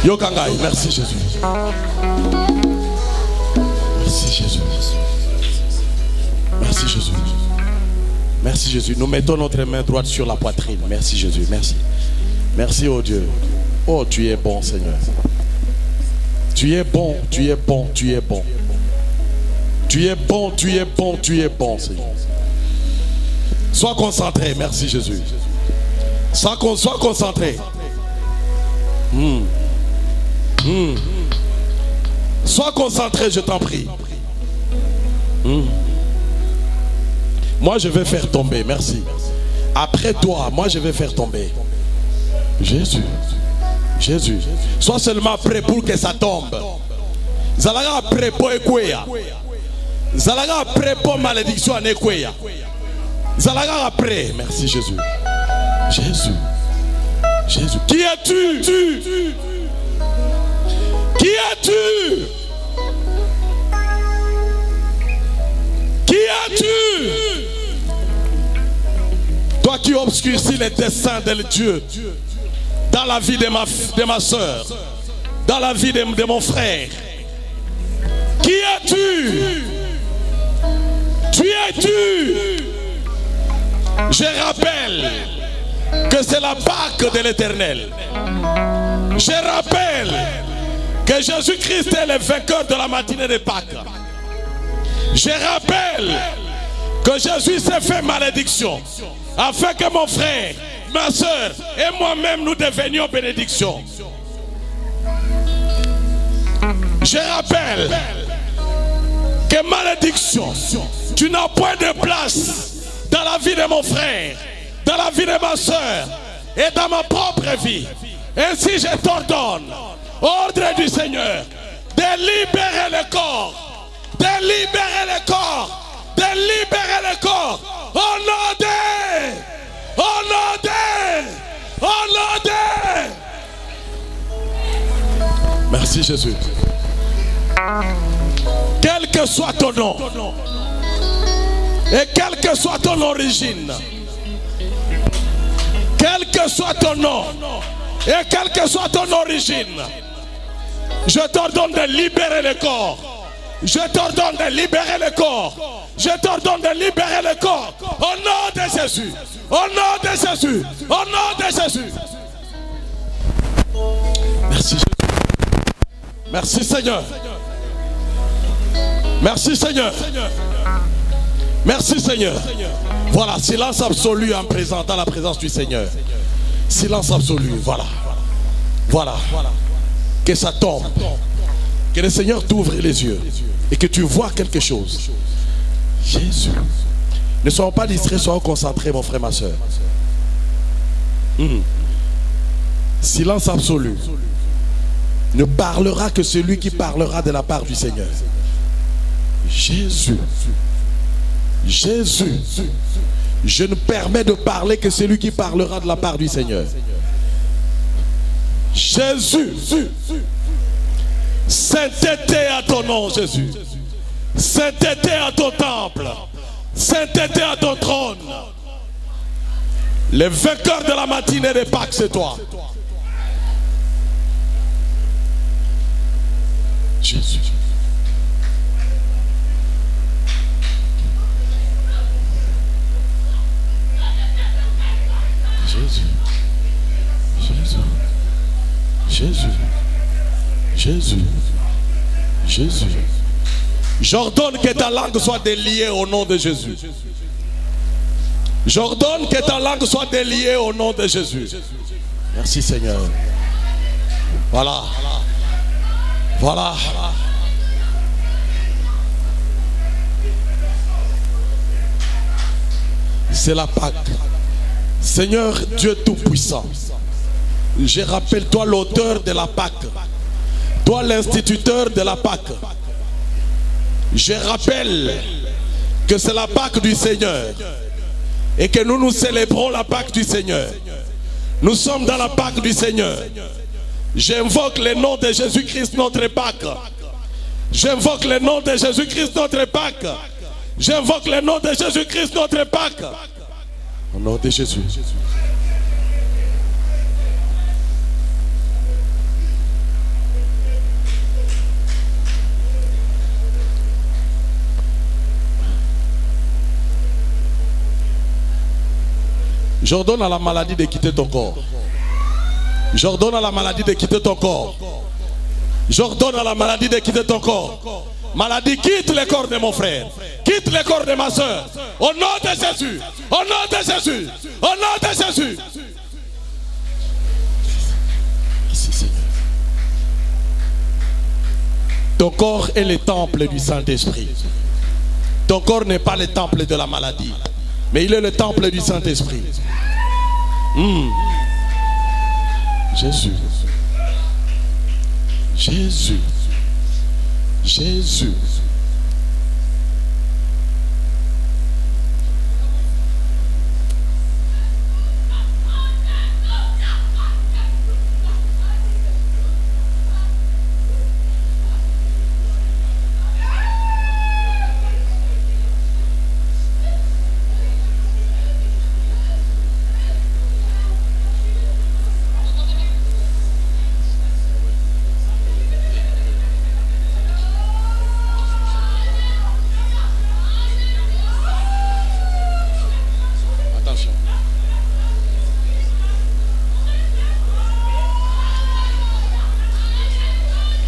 S1: Yokangai, merci Jésus. Merci Jésus. Merci Jésus. Merci Jésus. Nous mettons notre main droite sur la poitrine. Merci Jésus. Merci. Merci oh Dieu. Oh, tu es bon Seigneur. Tu es bon, tu es bon, tu es bon. Tu es bon, tu es bon, tu es bon Seigneur. Sois concentré, merci Jésus. Sois concentré. Sois concentré, je t'en prie. Moi je vais faire tomber, merci. Après toi, moi je vais faire tomber. Jésus. Jésus. Sois seulement prêt pour que ça tombe. Zalaga prêt pour écouer. Zalaga prêt pour malédiction à écouer. Zalaga prêt. Merci Jésus. Jésus. Jésus. Qui es-tu? Qui es-tu? Qui es-tu? Toi qui obscurcis les desseins de Dieu dans la vie de ma soeur, dans la vie de mon frère. Qui es-tu? Qui es-tu? Je rappelle que c'est la Pâque de l'Éternel. Je rappelle que Jésus-Christ est le vainqueur de la matinée de Pâques. Je rappelle que Jésus s'est fait malédiction afin que mon frère, ma soeur et moi-même nous devenions bénédiction. Je rappelle que malédiction, tu n'as point de place dans la vie de mon frère, dans la vie de ma soeur et dans ma propre vie. Ainsi je t'ordonne, ordre du Seigneur, de libérer le corps, de libérer le corps, de libérer le corps, au nom de, au nom de, au nom de. Merci Jésus. Quel que soit ton nom et quelle que soit ton origine, quel que soit ton nom et quelle que soit ton origine, je t'ordonne de libérer le corps. Je t'ordonne de libérer le corps. Je t'ordonne de libérer le corps. Au nom de Jésus. Au nom de Jésus. Au nom de Jésus. Merci Jésus. Merci Seigneur. Merci Seigneur. Merci Seigneur. Voilà, silence absolu en présentant la présence du Seigneur. Silence absolu, voilà. Voilà. Que ça tombe. Que le Seigneur t'ouvre les yeux et que tu vois quelque chose. Jésus. Ne soyons pas distraits, soyons concentrés, mon frère, ma soeur. Silence absolu. Ne parlera que celui qui parlera de la part du Seigneur. Jésus. Jésus. Je ne permets de parler que celui qui parlera de la part du Seigneur. Jésus. Sainteté à ton nom, Jésus. Sainteté à ton temple. Sainteté à ton trône. Le vainqueur de la matinée de Pâques, c'est toi. Jésus. Jésus. Jésus. Jésus. Jésus. Jésus. J'ordonne que ta langue soit déliée au nom de Jésus. J'ordonne que ta langue soit déliée au nom de Jésus. Merci Seigneur. Voilà. Voilà. C'est la Pâque. Seigneur Dieu Tout-Puissant, je rappelle toi l'auteur de la Pâque, toi l'instituteur de la Pâque. Je rappelle que c'est la Pâque du Seigneur et que nous célébrons la Pâque du Seigneur. Nous sommes dans la Pâque du Seigneur. J'invoque le nom de Jésus-Christ notre Pâque. J'invoque le nom de Jésus-Christ notre Pâque. J'invoque le nom de Jésus-Christ notre Pâque. Au nom de Jésus. J'ordonne à la maladie de quitter ton corps. J'ordonne à la maladie de quitter ton corps. J'ordonne à la maladie de quitter ton corps. Maladie, quitte le corps de mon frère. Quitte le corps de ma soeur. Au nom de Jésus. Au nom de Jésus. Au nom de Jésus. Merci Seigneur. Ton corps est le temple du Saint-Esprit. Ton corps n'est pas le temple de la maladie, mais il est le temple du Saint-Esprit. Jésus. Jésus. Jésus.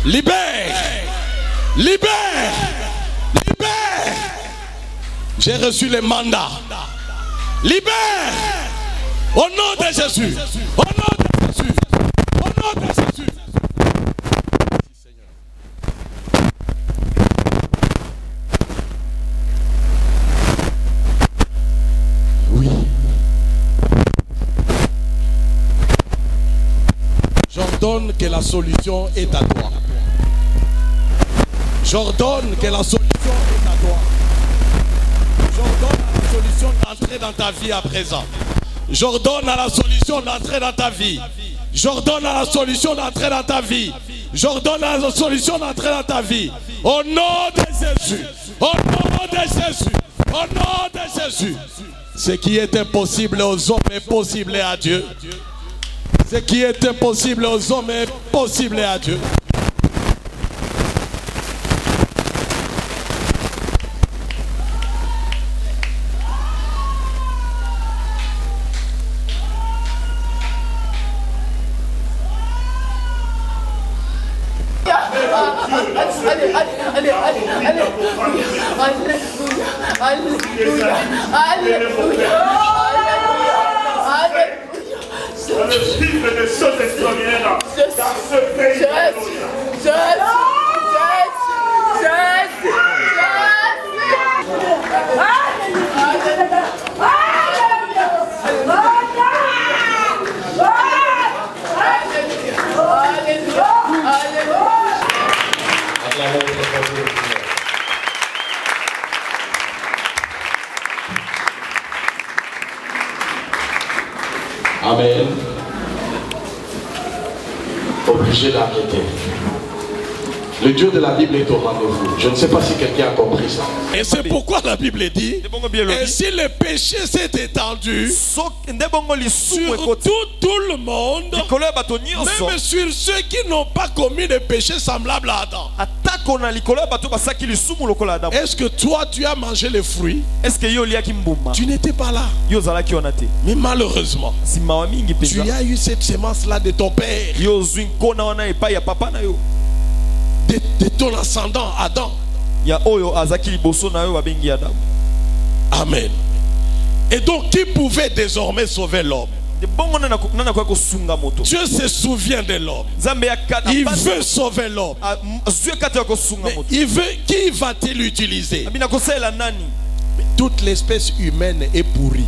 S1: Libère! Libère! Libère! J'ai reçu le mandat. Libère! Au nom de Jésus! Au nom de Jésus! Au nom de Jésus! Oui. J'ordonne que la solution est à toi. J'ordonne que la solution est à toi. J'ordonne à la solution d'entrer dans ta vie à présent. J'ordonne à la solution d'entrer dans ta vie. J'ordonne à la solution d'entrer dans ta vie. J'ordonne la solution d'entrer dans ta vie. Au nom de Jésus. Au nom de Jésus. Au nom de Jésus. Ce qui est impossible aux hommes est possible à Dieu. Ce qui est impossible aux hommes est possible à Dieu.
S2: Le chiffre des choses extraordinaires dans ce pays.
S1: Amen. Obligé d'arrêter. Le Dieu de la Bible est au rendez-vous. Je ne sais pas si quelqu'un a compris ça. Et c'est pourquoi la Bible dit, et si le péché s'est étendu sur tout le monde, même sur ceux qui n'ont pas commis de péché semblable à Adam. Est-ce que toi tu as mangé les fruits? Tu n'étais pas là. Mais malheureusement, tu as eu cette semence-là de ton père, de ton ascendant Adam. Amen. Et donc qui pouvait désormais sauver l'homme? Dieu se souvient de l'homme. Il veut sauver l'homme. Mais qui va-t-il utiliser? Mais toute l'espèce humaine est pourrie.